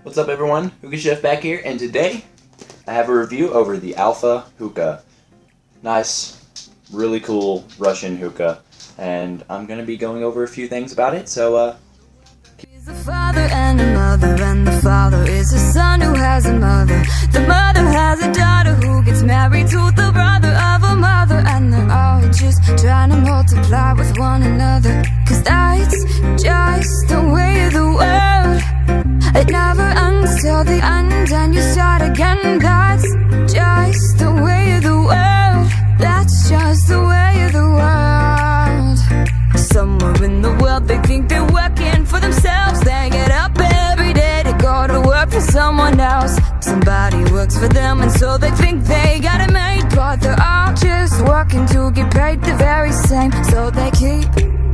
What's up everyone, Hookah Chef back here, and today I have a review over the Alpha Hookah. Nice, really cool Russian hookah, and I'm going to be going over a few things about it, so He's a father and a mother, and the father is a son who has a mother. The mother has a daughter who gets married to the brother of a mother, and they're all just trying to multiply with one another. Cause that's just the way of the world. It never ends till the end and you start again. That's just the way of the world. That's just the way of the world. Somewhere in the world they think they're working for themselves. They get up every day to go to work for someone else. Somebody works for them and so they think they got it made. But they're all just working to get paid the very same. So they keep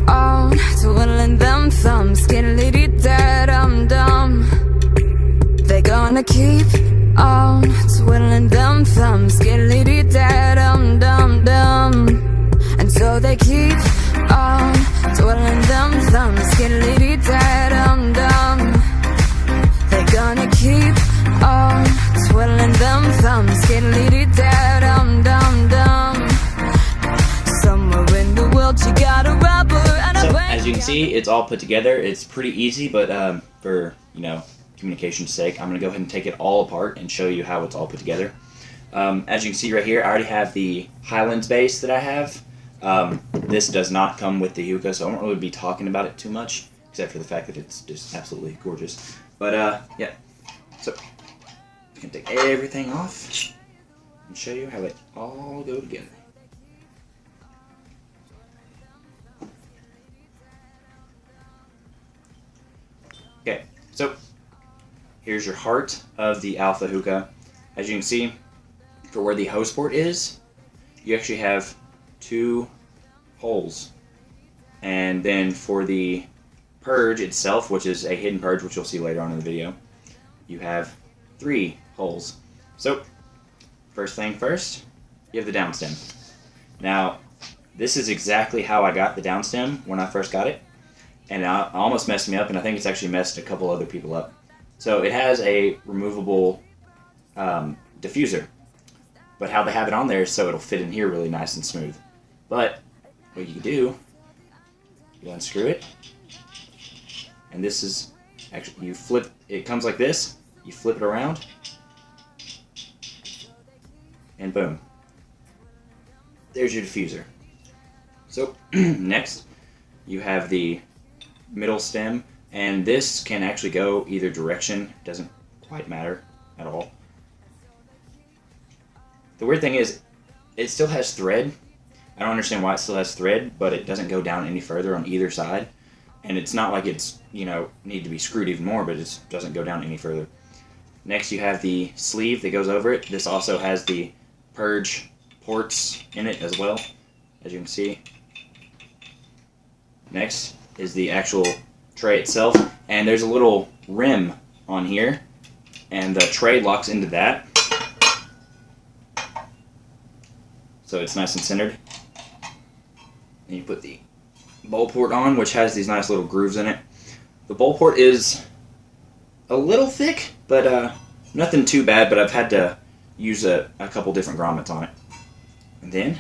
on twiddling them thumbs, skiddly-dee-da-dum-dum. They're gonna keep on twiddling them thumbs, skiddly-dee-da-dum-dum-dum. And so they keep on twiddling them thumbs, skiddly-dee-da-dum-dum. They're gonna keep on twiddling them thumbs, skiddly-dee-da-dum-dum-dum. Somewhere in the world you got a rubber and a So, band. as you can see, it's all put together. It's pretty easy, but for, communication's sake, I'm going to go ahead and take it all apart and show you how it's all put together. As you can see right here, I already have the Highlands base that I have. This does not come with the hookah, so I won't really be talking about it too much, except for the fact that it's just absolutely gorgeous. But, yeah. So, I'm going to take everything off and show you how it all go together. Okay, so here's your heart of the Alpha Hookah. As you can see, for where the hose port is, you actually have 2 holes. And then for the purge itself, which is a hidden purge, which you'll see later on in the video, you have 3 holes. So, first thing first, you have the downstem. Now, this is exactly how I got the downstem when I first got it. And it almost messed me up, and I think it's actually messed a couple other people up. So it has a removable diffuser, but how they have it on there is so it'll fit in here really nice and smooth. But what you can do, you unscrew it, and this is actually, you flip, it comes like this, you flip it around, and boom, there's your diffuser. So next, you have the middle stem, and this can actually go either direction. Doesn't quite matter at all. The weird thing is, it still has thread. I don't understand why it still has thread, but it doesn't go down any further on either side. And it's not like it's, need to be screwed even more, but it doesn't go down any further. Next you have the sleeve that goes over it. This also has the purge ports in it as well, as you can see. Next is the actual tray itself, and there's a little rim on here, and the tray locks into that, so it's nice and centered. And you put the bowl port on, which has these nice little grooves in it. The bowl port is a little thick, but nothing too bad, but I've had to use a couple different grommets on it. And then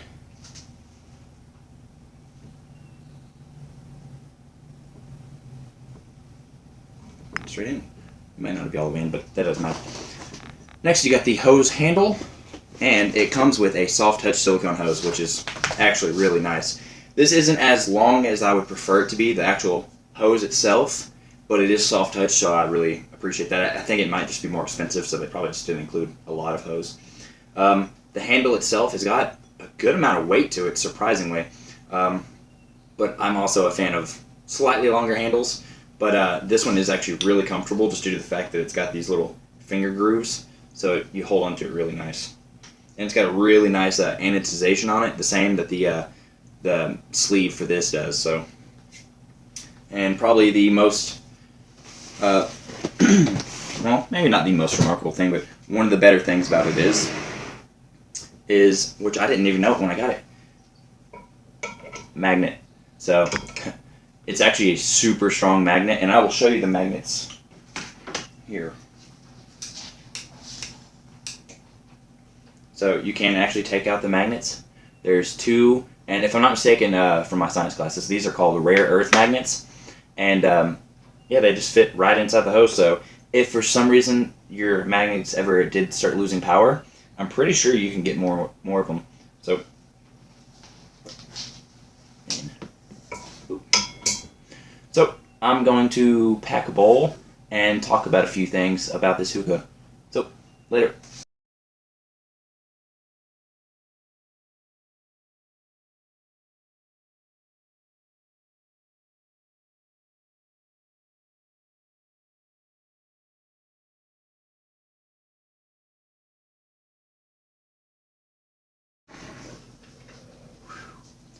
straight in. It might not be all the way in, but that doesn't matter. Next, you got the hose handle, and it comes with a soft touch silicone hose, which is actually really nice. This isn't as long as I would prefer it to be, the actual hose itself, but it is soft touch, so I really appreciate that. I think it might just be more expensive, so they probably just didn't include a lot of hose. The handle itself has got a good amount of weight to it, surprisingly, but I'm also a fan of slightly longer handles. But this one is actually really comfortable just due to the fact that it's got these little finger grooves, so you hold onto it really nice. And it's got a really nice anodization on it, the same that the sleeve for this does. So, and probably the most, well, maybe not the most remarkable thing, but one of the better things about it is, which I didn't even know when I got it, magnet. So it's actually a super strong magnet, and I will show you the magnets here. So you can actually take out the magnets. There's two, and if I'm not mistaken, from my science classes, these are called rare earth magnets. And yeah, they just fit right inside the hose. So if for some reason your magnets ever did start losing power, I'm pretty sure you can get more of them. So, I'm going to pack a bowl and talk about a few things about this hookah. So, later.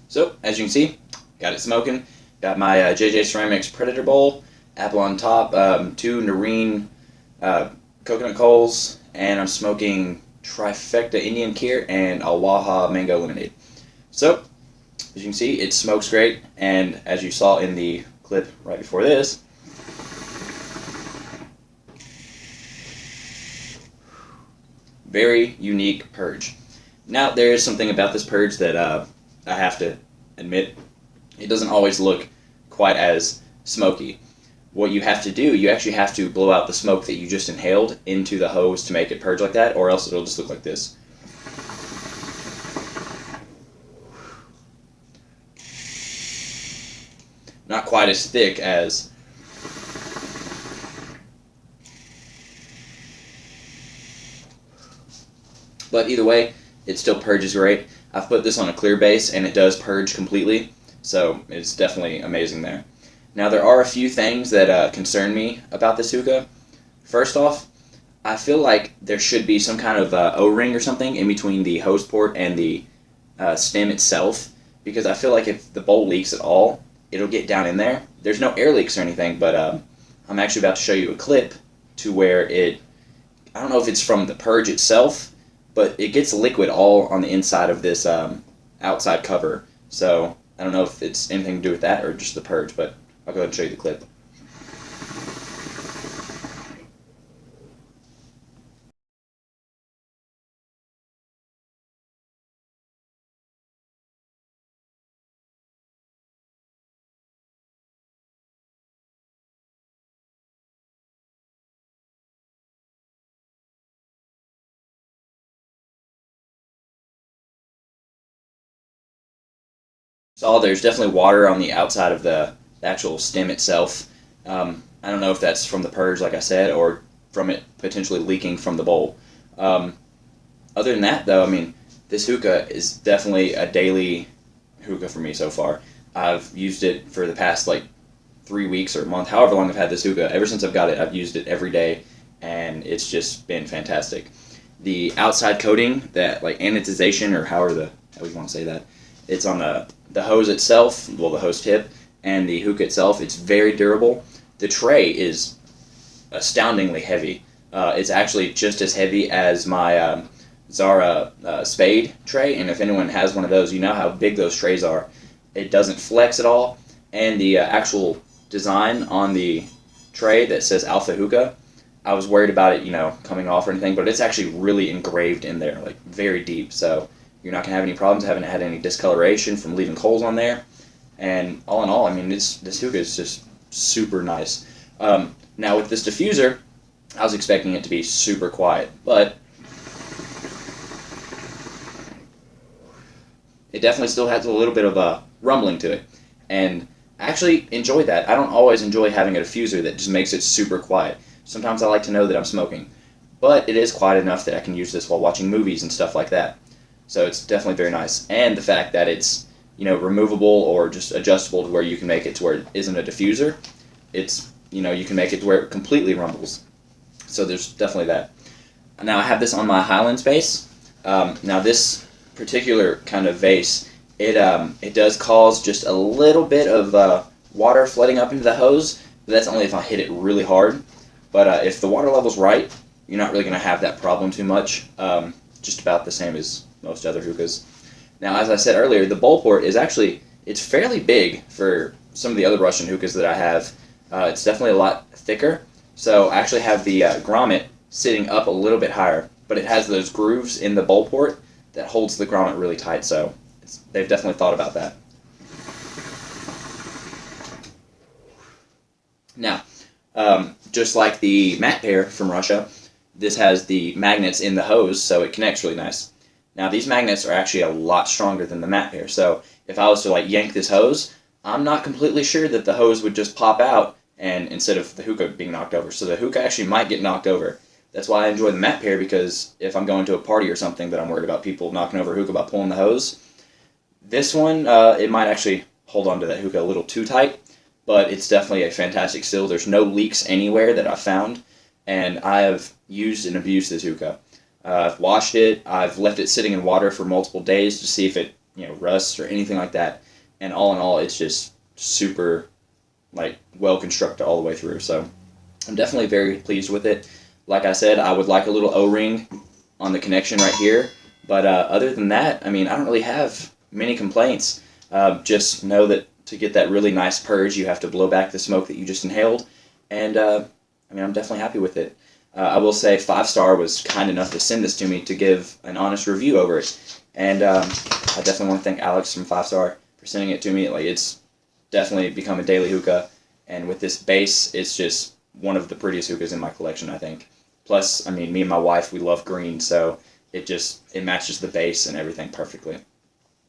So, as you can see, got it smoking. Got my JJ Ceramics Predator Bowl, apple on top, 2 Noreen coconut coals, and I'm smoking Trifecta Indian Kier and Awaha Mango Lemonade. So, as you can see, it smokes great, and as you saw in the clip right before this, very unique purge. Now, there is something about this purge that I have to admit, it doesn't always look quite as smoky. What you have to do, you actually have to blow out the smoke that you just inhaled into the hose to make it purge like that, or else it'll just look like this. Not quite as thick as but either way, it still purges great. I've put this on a clear base and it does purge completely, so it's definitely amazing there. Now there are a few things that concern me about this hookah. First off, I feel like there should be some kind of O-ring or something in between the hose port and the stem itself, because I feel like if the bowl leaks at all, it'll get down in there. There's no air leaks or anything, but I'm actually about to show you a clip to where I don't know if it's from the purge itself, but it gets liquid all on the inside of this outside cover. So I don't know if it's anything to do with that or just the purge, but I'll go ahead and show you the clip. So there's definitely water on the outside of the actual stem itself. I don't know if that's from the purge, like I said, or from it potentially leaking from the bowl. Other than that, though, I mean, this hookah is definitely a daily hookah for me so far. I've used it for the past, 3 weeks or a month, however long I've had this hookah. Ever since I've got it, I've used it every day, and it's just been fantastic. The outside coating, that, anodization, or however you want to say that, it's on the hose itself, well, the hose tip, and the hookah itself. It's very durable. The tray is astoundingly heavy. It's actually just as heavy as my Zara spade tray, and if anyone has one of those, you know how big those trays are. It doesn't flex at all, and the actual design on the tray that says Alpha Hookah, I was worried about it, coming off or anything, but it's actually really engraved in there, very deep, so you're not going to have any problems. I haven't had any discoloration from leaving coals on there. And all in all, I mean, this hookah is just super nice. Now with this diffuser, I was expecting it to be super quiet, but it definitely still has a little bit of a rumbling to it. And I actually enjoy that. I don't always enjoy having a diffuser that just makes it super quiet. Sometimes I like to know that I'm smoking. But it is quiet enough that I can use this while watching movies and stuff like that. So it's definitely very nice. And the fact that it's, removable or just adjustable to where you can make it to where it isn't a diffuser. It's, you can make it to where it completely rumbles. So there's definitely that. Now I have this on my Highlands base. Now this particular kind of vase, it does cause just a little bit of water flooding up into the hose, but that's only if I hit it really hard. But if the water level's right, you're not really going to have that problem too much. Just about the same as most other hookahs. Now, as I said earlier, the bowl port is actually, it's fairly big for some of the other Russian hookahs that I have. It's definitely a lot thicker. So I actually have the grommet sitting up a little bit higher. but it has those grooves in the bowl port that holds the grommet really tight, so they've definitely thought about that. Now, just like the mat pair from Russia, this has the magnets in the hose, so it connects really nice. Now, these magnets are actually a lot stronger than the mat pair, so if I was to like yank this hose, I'm not completely sure that the hose would just pop out and instead of the hookah being knocked over. So the hookah actually might get knocked over. That's why I enjoy the mat pair, because if I'm going to a party or something that I'm worried about people knocking over hookah by pulling the hose, this one, it might actually hold on to that hookah a little too tight, but it's definitely a fantastic still. There's no leaks anywhere that I've found, and I have used and abused this hookah. I've washed it, I've left it sitting in water for multiple days to see if it rusts or anything like that, and all in all, it's just super well constructed all the way through. So I'm definitely very pleased with it. Like I said, I would like a little O-ring on the connection right here, but other than that, I mean, I don't really have many complaints. Just know that to get that really nice purge, you have to blow back the smoke that you just inhaled, and I mean, I'm definitely happy with it. I will say 5-Star was kind enough to send this to me to give an honest review over it, and I definitely want to thank Alex from 5-Star for sending it to me. It's definitely become a daily hookah, and with this base, it's just one of the prettiest hookahs in my collection, I think. Plus, I mean, me and my wife, we love green, so it matches the base and everything perfectly.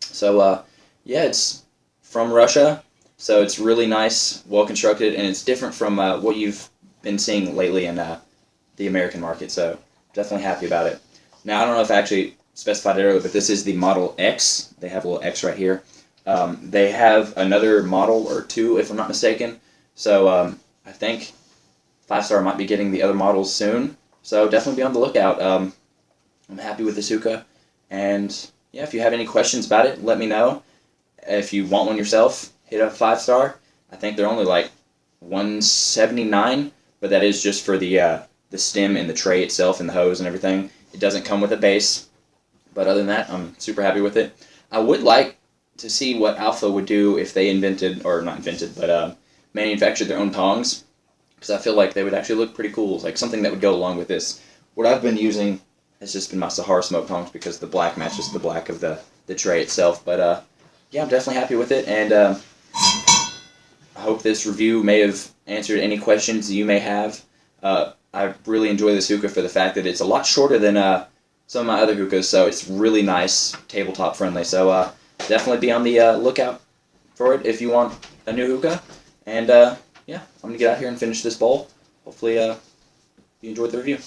So, yeah, it's from Russia, so it's really nice, well-constructed, and it's different from what you've been seeing lately in the American market, so definitely happy about it. Now, I don't know if I actually specified it earlier, but this is the Model X. They have a little X right here. They have another model or two, if I'm not mistaken, so I think 5-Star might be getting the other models soon, so definitely be on the lookout. I'm happy with this hookah, and yeah, if you have any questions about it, let me know. If you want one yourself, hit up 5-Star. I think they're only like $179, but that is just for the stem and the tray itself and the hose and everything. It doesn't come with a base, but other than that, I'm super happy with it. I would like to see what Alpha would do if they manufactured their own tongs, because I feel like they would actually look pretty cool, like something that would go along with this. What I've been using has just been my Sahara smoke tongs, because the black matches the black of the tray itself, but yeah, I'm definitely happy with it, and I hope this review may have answered any questions you may have. I really enjoy this hookah for the fact that it's a lot shorter than some of my other hookahs, so it's really nice, tabletop friendly. So definitely be on the lookout for it if you want a new hookah. And yeah, I'm going to get out here and finish this bowl. Hopefully you enjoyed the review.